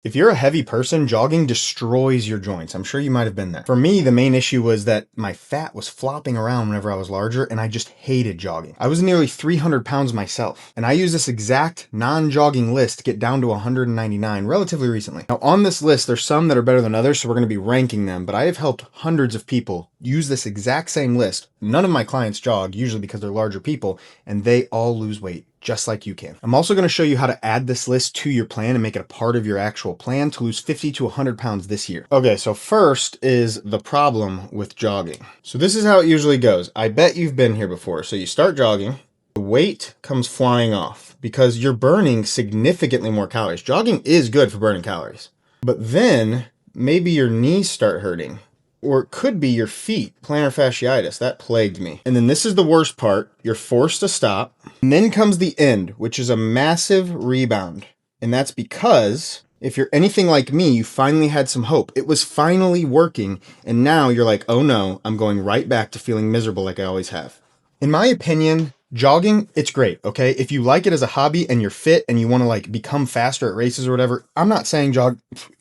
If you're a heavy person, jogging destroys your joints. I'm sure you might have been there. For me, the main issue was that my fat was flopping around whenever I was larger, and I just hated jogging. I was nearly 300 pounds myself, and I used this exact non-jogging list to get down to 199 relatively recently. Now, on this list, there's some that are better than others, so we're going to be ranking them, but I have helped hundreds of people use this exact same list. None of my clients jog, usually because they're larger people, and they all lose weight, just like you can. I'm also going to show you how to add this list to your plan and make it a part of your actual plan to lose 50 to 100 pounds this year. Okay, so first is the problem with jogging. So this is how it usually goes. I bet you've been here before. So you start jogging, the weight comes flying off because you're burning significantly more calories. Jogging is good for burning calories. But then maybe your knees start hurting. Or it could be your feet, plantar fasciitis. That plagued me. And then this is the worst part. You're forced to stop. And then comes the end, which is a massive rebound. And that's because if you're anything like me, you finally had some hope. It was finally working. And now you're like, oh no, I'm going right back to feeling miserable like I always have. In my opinion, jogging, it's great, okay? If you like it as a hobby and you're fit and you want to like become faster at races or whatever, I'm not saying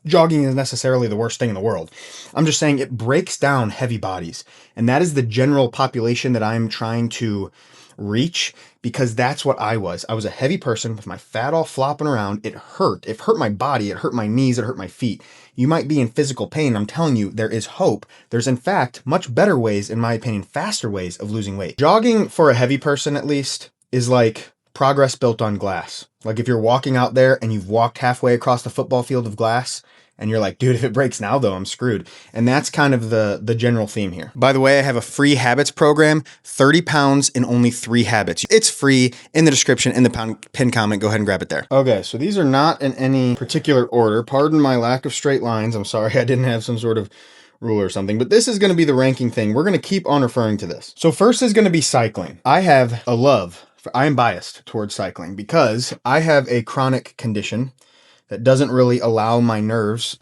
jogging is necessarily the worst thing in the world. I'm just saying it breaks down heavy bodies. And that is the general population that I'm trying to reach, because that's what I was. I was a heavy person with my fat all flopping around. It hurt. It hurt my body. It hurt my knees. It hurt my feet. You might be in physical pain. I'm telling you, there is hope. There's in fact much better ways, in my opinion, faster ways of losing weight. Jogging for a heavy person, at least, is like progress built on glass. Like if you're walking out there and you've walked halfway across the football field of glass, and you're like, dude, if it breaks now though, I'm screwed. And that's kind of the general theme here. By the way, I have a free habits program, 30 pounds in only 3 habits. It's free in the description, in the pinned comment. Go ahead and grab it there. Okay, so these are not in any particular order. Pardon my lack of straight lines. I'm sorry I didn't have some sort of rule or something, but this is going to be the ranking thing. We're going to keep on referring to this. So first is going to be cycling. I have a love. I am biased towards cycling because I have a chronic condition that doesn't really allow my nerves,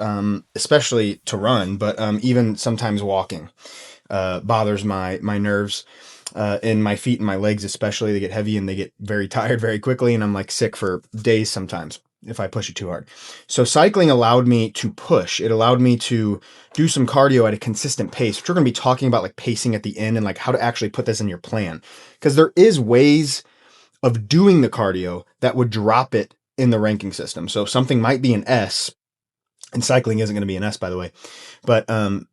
especially to run, but even sometimes walking bothers my nerves in my feet and my legs especially. They get heavy and they get very tired very quickly, and I'm like sick for days sometimes if I push it too hard. So cycling allowed me to push. It allowed me to do some cardio at a consistent pace, which we're going to be talking about, like pacing at the end and like how to actually put this in your plan. Because there is ways of doing the cardio that would drop it in the ranking system. So something might be an S, and cycling isn't going to be an S, by the way, but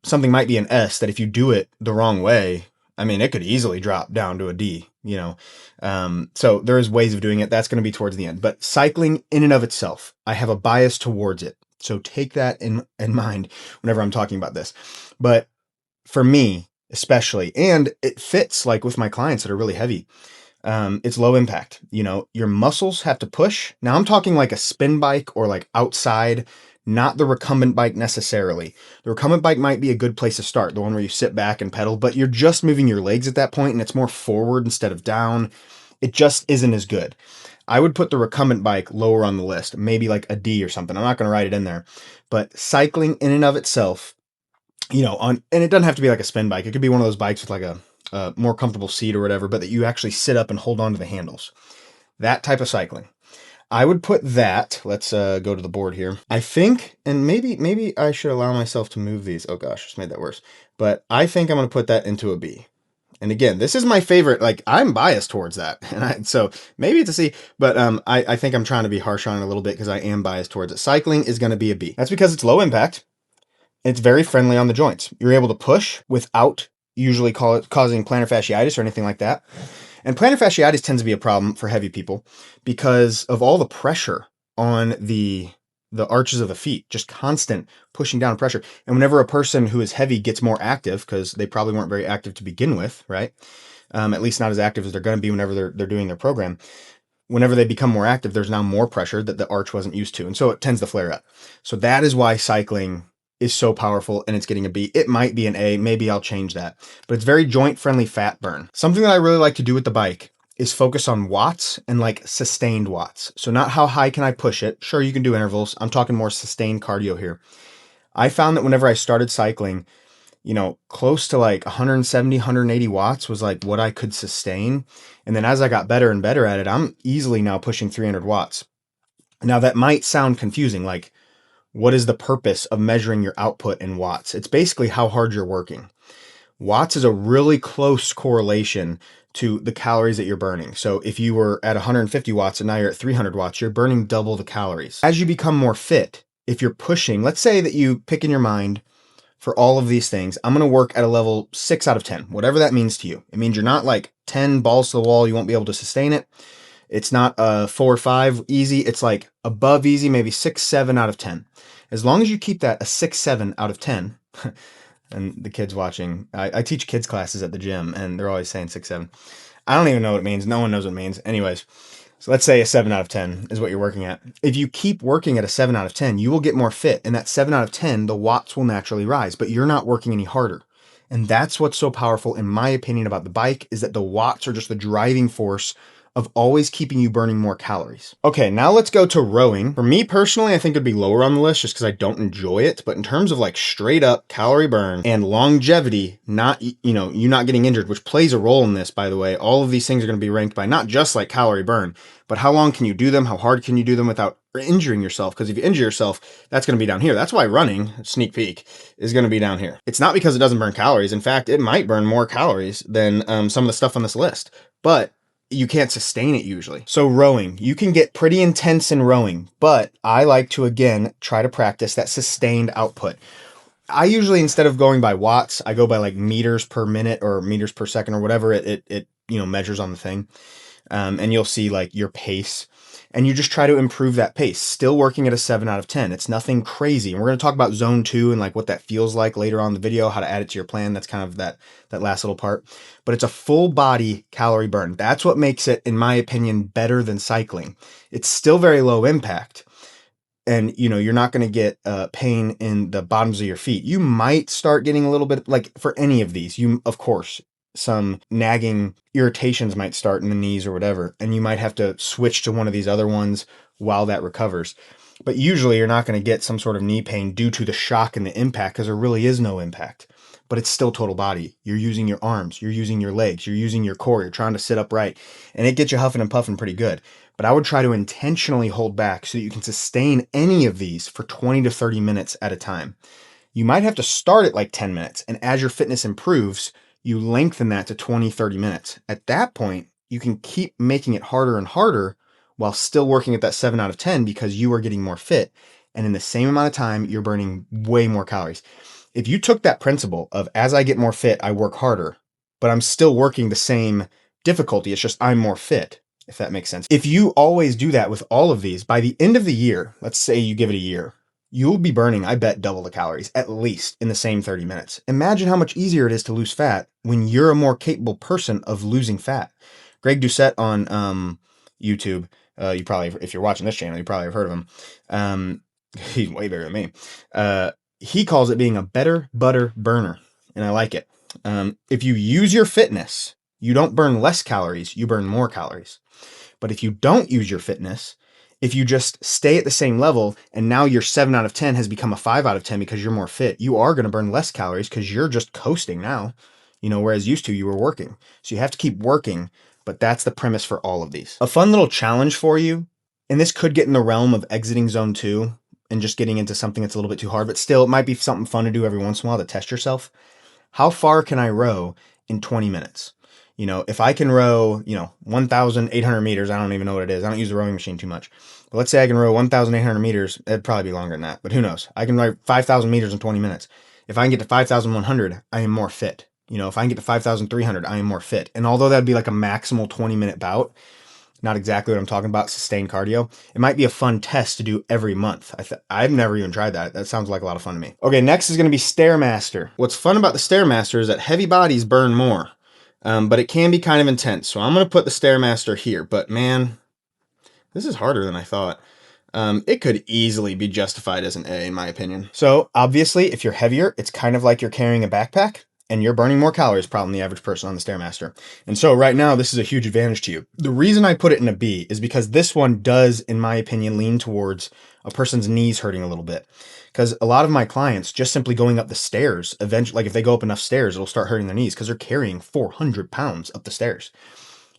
something might be an S that if you do it the wrong way, I mean, it could easily drop down to a D, you know? So there is ways of doing it. That's going to be towards the end, but cycling in and of itself, I have a bias towards it. So take that in mind whenever I'm talking about this. But for me, especially, and it fits like with my clients that are really heavy, it's low impact. You know, your muscles have to push. Now I'm talking like a spin bike or like outside, not the recumbent bike necessarily. The recumbent bike might be a good place to start, the one where you sit back and pedal, but you're just moving your legs at that point and it's more forward instead of down. It just isn't as good. I would put the recumbent bike lower on the list, maybe like a D or something. I'm not going to write it in there, but cycling in and of itself, you know, and it doesn't have to be like a spin bike. It could be one of those bikes with like a more comfortable seat or whatever, but that you actually sit up and hold on to the handles. That type of cycling. I would put that, let's go to the board here. I think, and maybe I should allow myself to move these. Oh gosh, just made that worse. But I think I'm going to put that into a B. And again, this is my favorite, like I'm biased towards that. And so maybe it's a C, but I think I'm trying to be harsh on it a little bit because I am biased towards it. Cycling is going to be a B. That's because it's low impact. It's very friendly on the joints. You're able to push without usually causing plantar fasciitis or anything like that. And plantar fasciitis tends to be a problem for heavy people because of all the pressure on the arches of the feet, just constant pushing down pressure. And whenever a person who is heavy gets more active, because they probably weren't very active to begin with, right? At least not as active as they're going to be whenever they're doing their program. Whenever they become more active, there's now more pressure that the arch wasn't used to. And so it tends to flare up. So that is why cycling is so powerful, and it's getting a B. It might be an A. Maybe I'll change that. But it's very joint-friendly fat burn. Something that I really like to do with the bike is focus on watts and like sustained watts. So not how high can I push it. Sure, you can do intervals. I'm talking more sustained cardio here. I found that whenever I started cycling, you know, close to like 170, 180 watts was like what I could sustain. And then as I got better and better at it, I'm easily now pushing 300 watts. Now that might sound confusing, like, what is the purpose of measuring your output in watts? It's basically how hard you're working. Watts is a really close correlation to the calories that you're burning. So if you were at 150 watts and now you're at 300 watts, you're burning double the calories. As you become more fit, if you're pushing, let's say that you pick in your mind for all of these things, I'm going to work at a level 6 out of 10, whatever that means to you. It means you're not like 10 balls to the wall, you won't be able to sustain it. It's not a 4 or 5 easy. It's like above easy, maybe 6, 7 out of 10. As long as you keep that a 6, 7 out of 10, and the kids watching, I teach kids classes at the gym and they're always saying 6, 7. I don't even know what it means. No one knows what it means. Anyways, so let's say a 7 out of 10 is what you're working at. If you keep working at a 7 out of 10, you will get more fit. And that 7 out of 10, the watts will naturally rise, but you're not working any harder. And that's what's so powerful, in my opinion, about the bike, is that the watts are just the driving force of always keeping you burning more calories. Okay, now let's go to rowing. For me personally, I think it'd be lower on the list just because I don't enjoy it. But in terms of like straight up calorie burn and longevity, not, you not getting injured, which plays a role in this, by the way, all of these things are going to be ranked by not just like calorie burn, but how long can you do them? How hard can you do them without injuring yourself? Because if you injure yourself, that's going to be down here. That's why running, sneak peek, is going to be down here. It's not because it doesn't burn calories. In fact, it might burn more calories than some of the stuff on this list, but you can't sustain it usually. So rowing, you can get pretty intense in rowing, but I like to, again, try to practice that sustained output. I usually, instead of going by watts, I go by like meters per minute or meters per second or whatever it measures on the thing. And you'll see like your pace, and you just try to improve that pace, still working at a 7 out of 10. It's nothing crazy. And we're going to talk about zone 2 and like what that feels like later on in the video, how to add it to your plan. That's kind of that last little part, but it's a full body calorie burn. That's what makes it, in my opinion, better than cycling. It's still very low impact. And, you're not going to get pain in the bottoms of your feet. You might start getting a little bit, like for any of these, of course, some nagging irritations might start in the knees or whatever, and you might have to switch to one of these other ones while that recovers. But usually you're not going to get some sort of knee pain due to the shock and the impact, because there really is no impact. But it's still total body. You're using your arms, you're using your legs, you're using your core, you're trying to sit upright, and it gets you huffing and puffing pretty good. But I would try to intentionally hold back so that you can sustain any of these for 20 to 30 minutes at a time. You might have to start at like 10 minutes, and as your fitness improves, you lengthen that to 20, 30 minutes. At that point, you can keep making it harder and harder while still working at that 7 out of 10 because you are getting more fit. And in the same amount of time, you're burning way more calories. If you took that principle of as I get more fit, I work harder, but I'm still working the same difficulty, it's just I'm more fit, if that makes sense. If you always do that with all of these, by the end of the year, let's say you give it a year, you'll be burning, I bet, double the calories, at least, in the same 30 minutes. Imagine how much easier it is to lose fat when you're a more capable person of losing fat. Greg Doucette on YouTube, you probably, if you're watching this channel, you probably have heard of him. He's way bigger than me. He calls it being a better butter burner, and I like it. If you use your fitness, you don't burn less calories, you burn more calories. But if you don't use your fitness, if you just stay at the same level and now your 7 out of 10 has become a 5 out of 10 because you're more fit, you are going to burn less calories because you're just coasting now, whereas used to you were working. So you have to keep working, but that's the premise for all of these. A fun little challenge for you, and this could get in the realm of exiting zone 2 and just getting into something that's a little bit too hard, but still it might be something fun to do every once in a while to test yourself. How far can I row in 20 minutes? If I can row, 1,800 meters, I don't even know what it is. I don't use the rowing machine too much. But let's say I can row 1,800 meters. It'd probably be longer than that, but who knows? I can row 5,000 meters in 20 minutes. If I can get to 5,100, I am more fit. If I can get to 5,300, I am more fit. And although that'd be like a maximal 20-minute bout, not exactly what I'm talking about, sustained cardio, it might be a fun test to do every month. I've never even tried that. That sounds like a lot of fun to me. Okay, next is going to be Stairmaster. What's fun about the Stairmaster is that heavy bodies burn more. But it can be kind of intense. So I'm going to put the Stairmaster here, but man, this is harder than I thought. It could easily be justified as an A in my opinion. So obviously if you're heavier, it's kind of like you're carrying a backpack and you're burning more calories probably than the average person on the Stairmaster. And so right now, this is a huge advantage to you. The reason I put it in a B is because this one does, in my opinion, lean towards a person's knees hurting a little bit. Because a lot of my clients just simply going up the stairs, eventually, like if they go up enough stairs, it'll start hurting their knees because they're carrying 400 pounds up the stairs.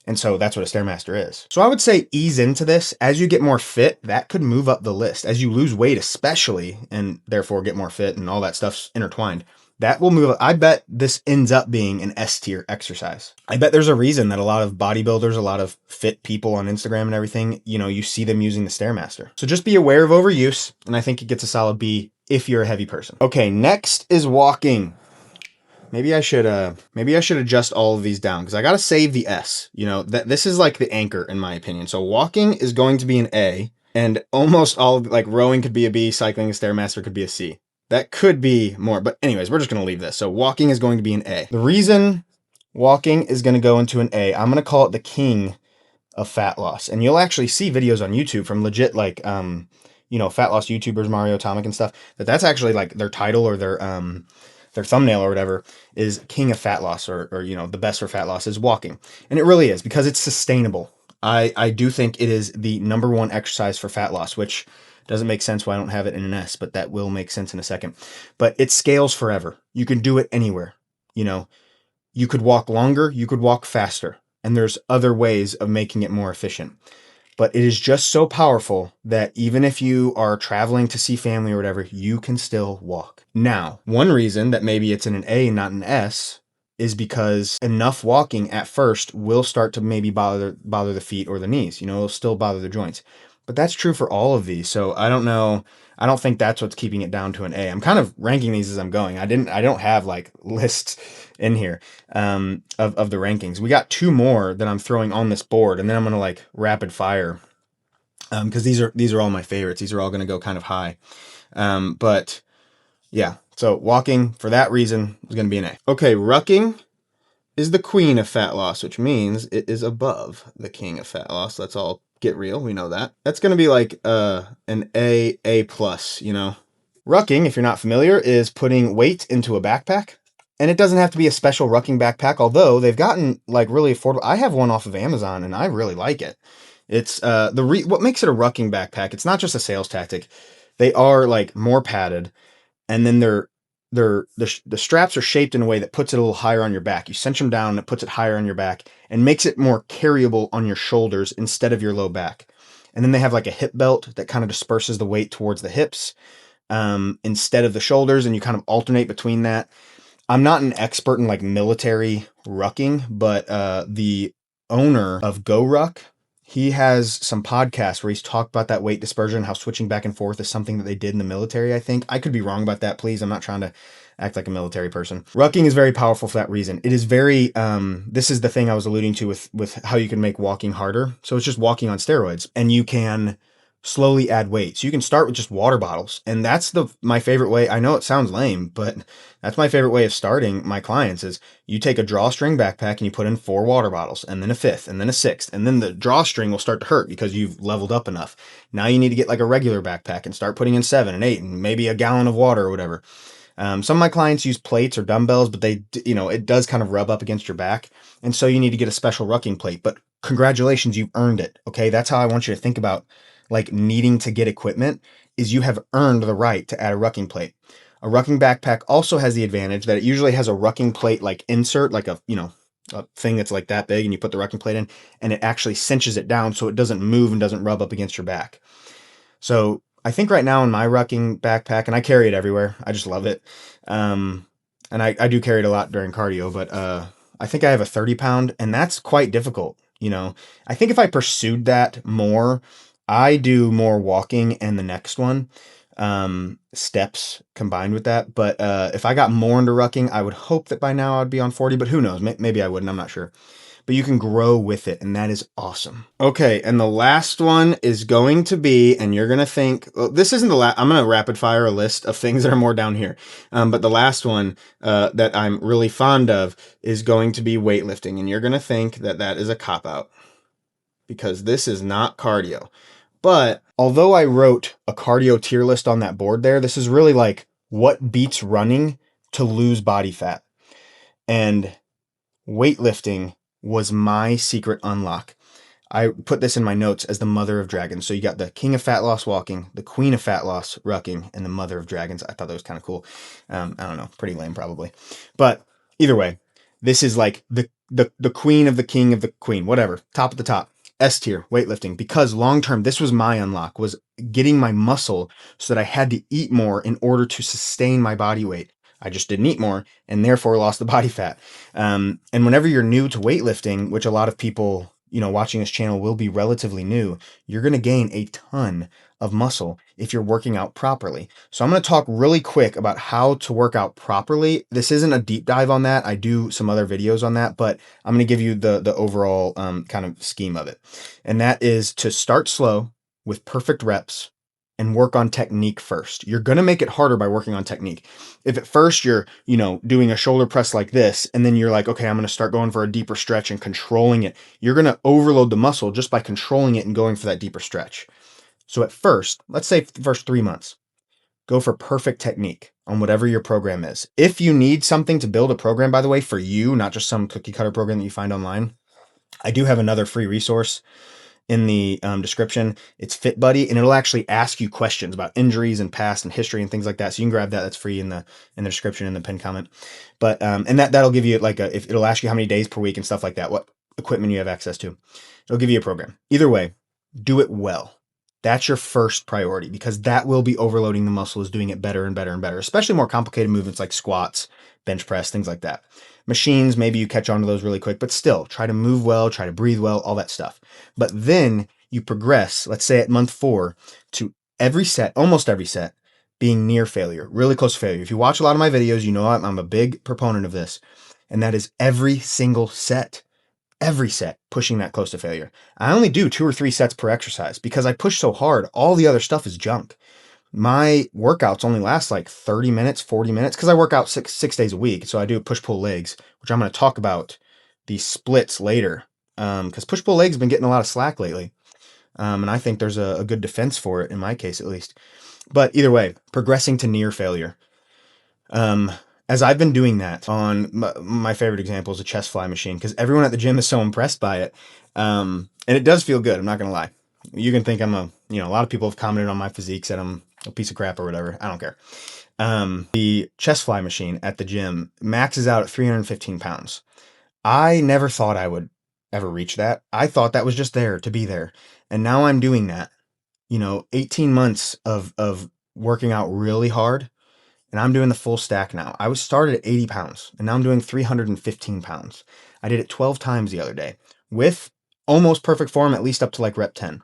And so that's what a Stairmaster is. So I would say ease into this. As you get more fit, that could move up the list. As you lose weight especially, and therefore get more fit and all that stuff's intertwined, that will move. I bet this ends up being an S tier exercise. I bet there's a reason that a lot of bodybuilders, a lot of fit people on Instagram and everything, you see them using the Stairmaster. So just be aware of overuse, and I think it gets a solid B if you're a heavy person. Okay, next is walking. Maybe I should adjust all of these down because I got to save the S. This is like the anchor in my opinion. So walking is going to be an A, and almost all like rowing could be a B, cycling, a Stairmaster could be a C. That could be more, but anyways, we're just going to leave this. So walking is going to be an A. The reason walking is going to go into an A, I'm going to call it the king of fat loss. And you'll actually see videos on YouTube from legit like, fat loss YouTubers, Mario Atomic and stuff, that's actually like their title or their thumbnail or whatever is king of fat loss or the best for fat loss is walking. And it really is because it's sustainable. I do think it is the number one exercise for fat loss, which doesn't make sense why I don't have it in an S, but that will make sense in a second. But it scales forever. You can do it anywhere. You could walk longer, you could walk faster, and there's other ways of making it more efficient. But it is just so powerful that even if you are traveling to see family or whatever, you can still walk. Now, one reason that maybe it's in an A and not an S is because enough walking at first will start to maybe bother the feet or the knees. It'll still bother the joints. But that's true for all of these. So I don't know. I don't think that's what's keeping it down to an A. I'm kind of ranking these as I'm going. I don't have like lists in here of the rankings. We got 2 more that I'm throwing on this board, and then I'm gonna like rapid fire because these are all my favorites. These are all gonna go kind of high. But yeah, so walking for that reason is gonna be an A. Okay, rucking is the queen of fat loss, which means it is above the king of fat loss. Let's all get real. We know that. That's going to be like an A plus, Rucking, if you're not familiar, is putting weight into a backpack. And it doesn't have to be a special rucking backpack, although they've gotten like really affordable. I have one off of Amazon and I really like it. It's what makes it a rucking backpack. It's not just a sales tactic. They are like more padded, and then the straps are shaped in a way that puts it a little higher on your back. You cinch them down and it puts it higher on your back and makes it more carryable on your shoulders instead of your low back. And then they have like a hip belt that kind of disperses the weight towards the hips instead of the shoulders, and you kind of alternate between that. I'm not an expert in like military rucking, but the owner of Go Ruck, he has some podcasts where he's talked about that weight dispersion, how switching back and forth is something that they did in the military, I think. I could be wrong about that, please. I'm not trying to act like a military person. Rucking is very powerful for that reason. It is very, this is the thing I was alluding to with how you can make walking harder. So it's just walking on steroids, and you can slowly add weight. So you can start with just water bottles. And that's my favorite way. I know it sounds lame, but that's my favorite way of starting my clients is you take a drawstring backpack and you put in 4 water bottles, and then a 5th, and then a 6th, and then the drawstring will start to hurt because you've leveled up enough. Now you need to get like a regular backpack and start putting in 7 and 8 and maybe a gallon of water or whatever. Some of my clients use plates or dumbbells, but it does kind of rub up against your back. And so you need to get a special rucking plate, but congratulations, you've earned it. Okay. That's how I want you to think about like needing to get equipment is you have earned the right to add a rucking plate. A rucking backpack also has the advantage that it usually has a rucking plate like insert, like a thing that's like that big, and you put the rucking plate in and it actually cinches it down so it doesn't move and doesn't rub up against your back. So I think right now in my rucking backpack, and I carry it everywhere, I just love it. And I do carry it a lot during cardio, but I think I have a 30-pound, and that's quite difficult. I think if I pursued that more, I do more walking and the next one, steps combined with that. But if I got more into rucking, I would hope that by now I'd be on 40, but who knows? Maybe I wouldn't, I'm not sure. But you can grow with it, and that is awesome. Okay, and the last one is going to be, and you're going to think, well, this isn't the last, I'm going to rapid fire a list of things that are more down here. But the last one that I'm really fond of is going to be weightlifting, and you're going to think that that is a cop-out because this is not cardio. But although I wrote a cardio tier list on that board there, this is really like what beats running to lose body fat. And weightlifting was my secret unlock. I put this in my notes as the mother of dragons. So you got the king of fat loss walking, the queen of fat loss rucking, and the mother of dragons. I thought that was kind of cool. I don't know, pretty lame probably. But either way, this is like the the queen of the king of the queen, whatever, top of the top. S tier, weightlifting, because long term, this was my unlock, was getting my muscle so that I had to eat more in order to sustain my body weight. I just didn't eat more and therefore lost the body fat. And whenever you're new to weightlifting, which a lot of people, watching this channel will be relatively new, you're going to gain a ton of muscle if you're working out properly. So I'm going to talk really quick about how to work out properly. This isn't a deep dive on that. I do some other videos on that, but I'm going to give you the overall kind of scheme of it. And that is to start slow with perfect reps and work on technique first. You're going to make it harder by working on technique. If at first you're, doing a shoulder press like this, and then you're like, okay, I'm going to start going for a deeper stretch and controlling it, you're going to overload the muscle just by controlling it and going for that deeper stretch. So at first, let's say the first 3 months, go for perfect technique on whatever your program is. If you need something to build a program, by the way, for you, not just some cookie cutter program that you find online, I do have another free resource in the description. It's FitBuddy, and it'll actually ask you questions about injuries and past and history and things like that. So you can grab that. That's free in the description in the pinned comment. But and that'll give you if it'll ask you how many days per week and stuff like that, what equipment you have access to. It'll give you a program. Either way, do it well. That's your first priority, because that will be overloading the muscle, is doing it better and better and better, especially more complicated movements like squats, bench press, things like that. Machines, maybe you catch on to those really quick, but still try to move well, try to breathe well, all that stuff. But then you progress, let's say at month 4, to every set, almost every set, being near failure, really close to failure. If you watch a lot of my videos, you know I'm a big proponent of this, and that is every single set. Every set pushing that close to failure. I only do 2 or 3 sets per exercise because I push so hard. All the other stuff is junk. My workouts only last like 30 minutes, 40 minutes, because I work out six days a week. So I do push-pull legs, which I'm going to talk about these splits later, because push-pull legs have been getting a lot of slack lately. And I think there's a good defense for it, in my case at least. But either way, progressing to near failure. As I've been doing that on my favorite example is a chest fly machine, because everyone at the gym is so impressed by it. And it does feel good. I'm not going to lie. You can think I'm a lot of people have commented on my physique, said I'm a piece of crap or whatever. I don't care. The chest fly machine at the gym maxes out at 315 pounds. I never thought I would ever reach that. I thought that was just there to be there. And now I'm doing that, 18 months of working out really hard. And I'm doing the full stack now. I was started at 80 pounds, and now I'm doing 315 pounds. I did it 12 times the other day with almost perfect form, at least up to like rep 10.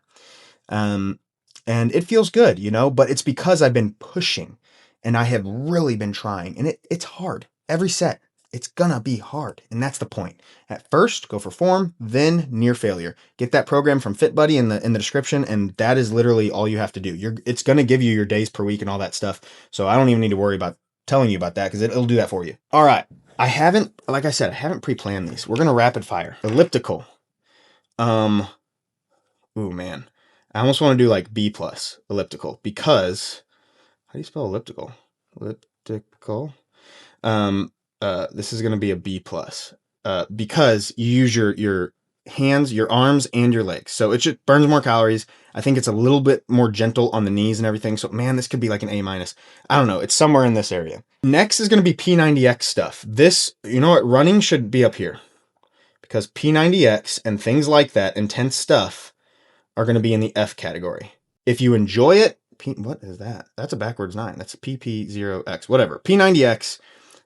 And it feels good, but it's because I've been pushing and I have really been trying, and it's hard. Every set, it's gonna be hard. And that's the point. At first, go for form, then near failure. Get that program from FitBuddy in the description, and that is literally all you have to do. It's gonna give you your days per week and all that stuff. So I don't even need to worry about telling you about that, because it'll do that for you. All right. Like I said, I haven't pre-planned these. We're gonna rapid fire. Elliptical. Ooh, man. I almost want to do like B+ elliptical, because how do you spell elliptical? Elliptical. This is going to be a B+, because you use your hands, your arms, and your legs. So it just burns more calories. I think it's a little bit more gentle on the knees and everything. So man, this could be like an A-. I don't know. It's somewhere in this area. Next is going to be P90X stuff. This, running should be up here, because P90X and things like that, intense stuff, are going to be in the F category. If you enjoy it, what is that? That's a backwards 9. That's PP0X, whatever. P90X,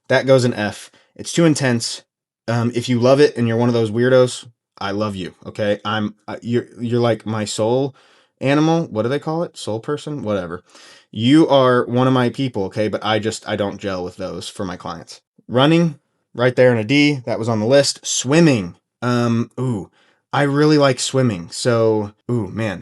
that goes in F. It's too intense. If you love it and you're one of those weirdos, I love you. Okay. You're like my soul animal. What do they call it? Soul person? Whatever. You are one of my people. Okay. But I don't gel with those for my clients. Running, right there in a D. That was on the list. Swimming. I really like swimming. So,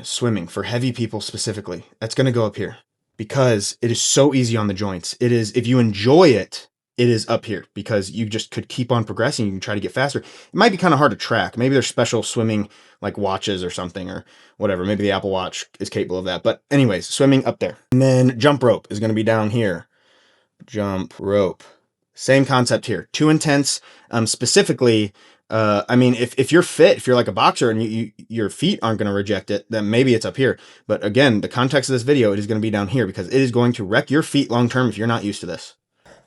swimming for heavy people specifically. That's going to go up here, because it is so easy on the joints. It is, if you enjoy it, it is up here, because you just could keep on progressing. You can try to get faster. It might be kind of hard to track. Maybe there's special swimming like watches or something or whatever. Maybe the Apple Watch is capable of that. But anyways, swimming up there. And then jump rope is going to be down here. Jump rope. Same concept here. Too intense. Specifically, if you're fit, if you're like a boxer and your feet aren't going to reject it, then maybe it's up here. But again, the context of this video, it is going to be down here, because it is going to wreck your feet long term if you're not used to this.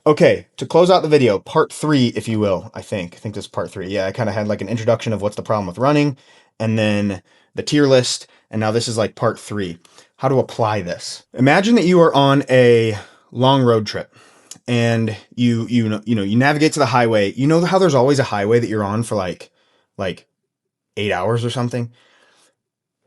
Okay, to close out the video, part 3, if you will, I think this is part 3. Yeah, I kind of had like an introduction of what's the problem with running, and then the tier list, and now this is like part 3, how to apply this. Imagine that you are on a long road trip, and you navigate to the highway. You know how there's always a highway that you're on for like 8 hours or something?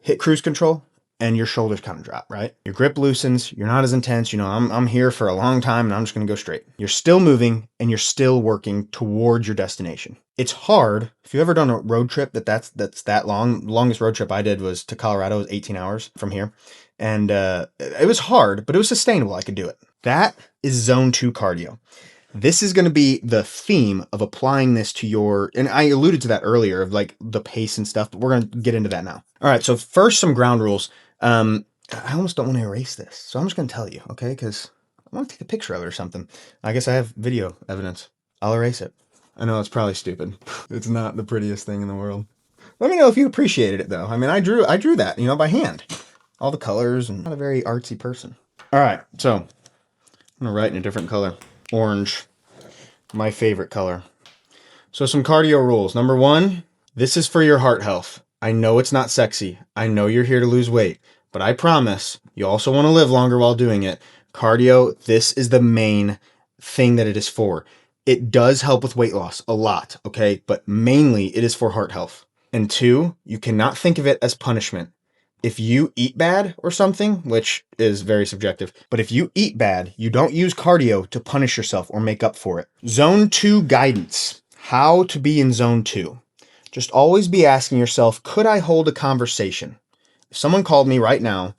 Hit cruise control, and your shoulders kind of drop, right? Your grip loosens, you're not as intense, I'm here for a long time and I'm just gonna go straight. You're still moving and you're still working towards your destination. It's hard, if you've ever done a road trip that's that long, the longest road trip I did was to Colorado, it was 18 hours from here. And it was hard, but it was sustainable, I could do it. That is zone 2 cardio. This is going to be the theme of applying this to your, and I alluded to that earlier of like the pace and stuff, but we're going to get into that now. All right. So first, some ground rules. I almost don't want to erase this, so I'm just going to tell you, okay? Because I want to take a picture of it or something. I guess I have video evidence. I'll erase it. I know it's probably stupid. It's not the prettiest thing in the world. Let me know if you appreciated it though. I mean, I drew that, by hand. All the colors, and I'm not a very artsy person. All right. So I'm going to write in a different color. Orange, my favorite color. So some cardio rules. Number 1, this is for your heart health. I know it's not sexy. I know you're here to lose weight, but I promise you also want to live longer while doing it. Cardio, this is the main thing that it is for. It does help with weight loss a lot, okay? But mainly it is for heart health. And 2, you cannot think of it as punishment. If you eat bad or something, which is very subjective, but if you eat bad, you don't use cardio to punish yourself or make up for it. Zone 2 guidance. How to be in zone 2. Just always be asking yourself, could I hold a conversation? If someone called me right now,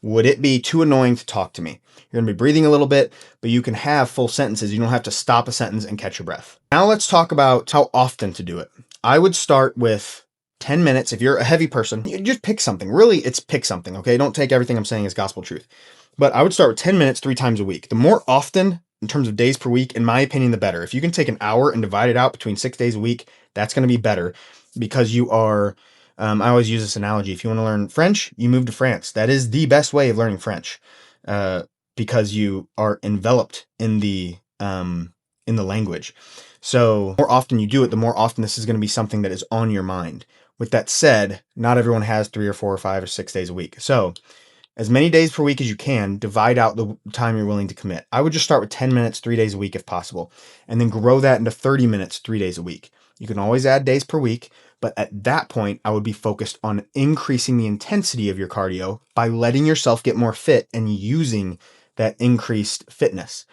would it be too annoying to talk to me? You're going to be breathing a little bit, but you can have full sentences. You don't have to stop a sentence and catch your breath. Now let's talk about how often to do it. I would start with 10 minutes. If you're a heavy person, you just pick something. Really, it's pick something, okay? Don't take everything I'm saying as gospel truth. But I would start with 10 minutes 3 times a week. The more often, in terms of days per week, in my opinion, the better. If you can take an hour and divide it out between 6 days a week, that's going to be better because you are, I always use this analogy. If you want to learn French, you move to France. That is the best way of learning French because you are enveloped in the language. So the more often you do it, the more often this is going to be something that is on your mind. With that said, not everyone has 3 or 4 or 5 or 6 days a week. So as many days per week as you can, divide out the time you're willing to commit. I would just start with 10 minutes, 3 days a week if possible, and then grow that into 30 minutes, 3 days a week. You can always add days per week, but at that point, I would be focused on increasing the intensity of your cardio by letting yourself get more fit and using that increased fitness.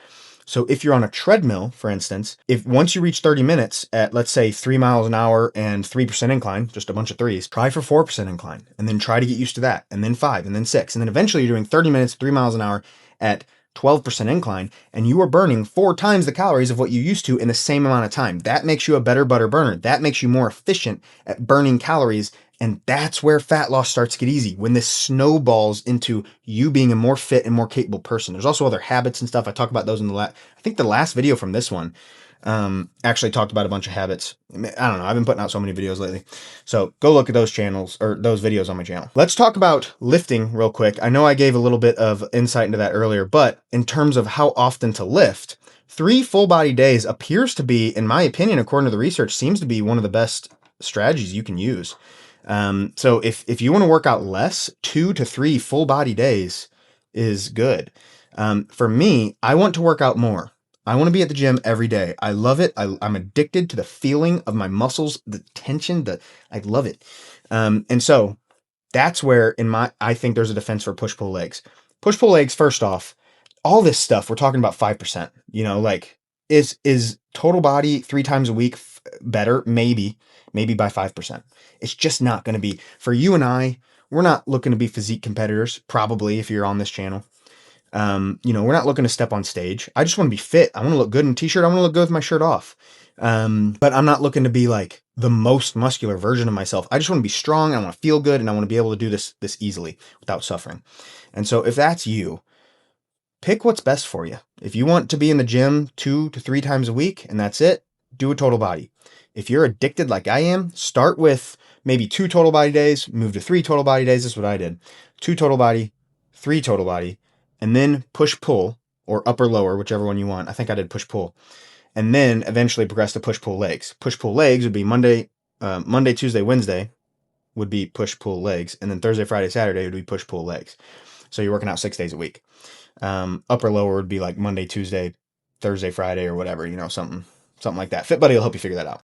So if you're on a treadmill, for instance, if once you reach 30 minutes at, let's say, 3 miles an hour and 3% incline, just a bunch of threes, try for 4% incline, and then try to get used to that, and then 5, and then 6, and then eventually you're doing 30 minutes, 3 miles an hour at 12% incline, and you are burning 4 times the calories of what you used to in the same amount of time. That makes you a better butter burner. That makes you more efficient at burning calories. And that's where fat loss starts to get easy, when this snowballs into you being a more fit and more capable person. There's also other habits and stuff. I talk about those in I think the last video from this one actually talked about a bunch of habits. I don't know. I've been putting out so many videos lately. So go look at those channels or those videos on my channel. Let's talk about lifting real quick. I know I gave a little bit of insight into that earlier, but in terms of how often to lift, 3 full body days appears to be, in my opinion, according to the research, seems to be one of the best strategies you can use. So if you want to work out less, 2 to 3 full body days is good. For me, I want to work out more. I want to be at the gym every day. I love it. I'm addicted to the feeling of my muscles, the tension, I love it. And so that's where I think there's a defense for push-pull legs. Push-pull legs, first off, all this stuff, we're talking about 5%, like is total body 3 times a week better? Maybe by 5%. It's just not going to be for you and I. We're not looking to be physique competitors, probably, if you're on this channel. We're not looking to step on stage. I just want to be fit. I want to look good in a t-shirt. I want to look good with my shirt off. But I'm not looking to be like the most muscular version of myself. I just want to be strong. I want to feel good, and I want to be able to do this easily without suffering. And so if that's you, pick what's best for you. If you want to be in the gym 2 to 3 times a week and that's it, do a total body. If you're addicted like I am, start with maybe 2 total body days, move to 3 total body days. That's what I did. 2 total body, 3 total body, and then push pull or upper lower, whichever one you want. I think I did push pull, and then eventually progress to push pull legs. Push pull legs would be Monday, Tuesday, Wednesday would be push pull legs, and then Thursday, Friday, Saturday would be push pull legs. So you're working out 6 days a week. Upper lower would be like Monday, Tuesday, Thursday, Friday, or whatever, something like that. FitBuddy will help you figure that out.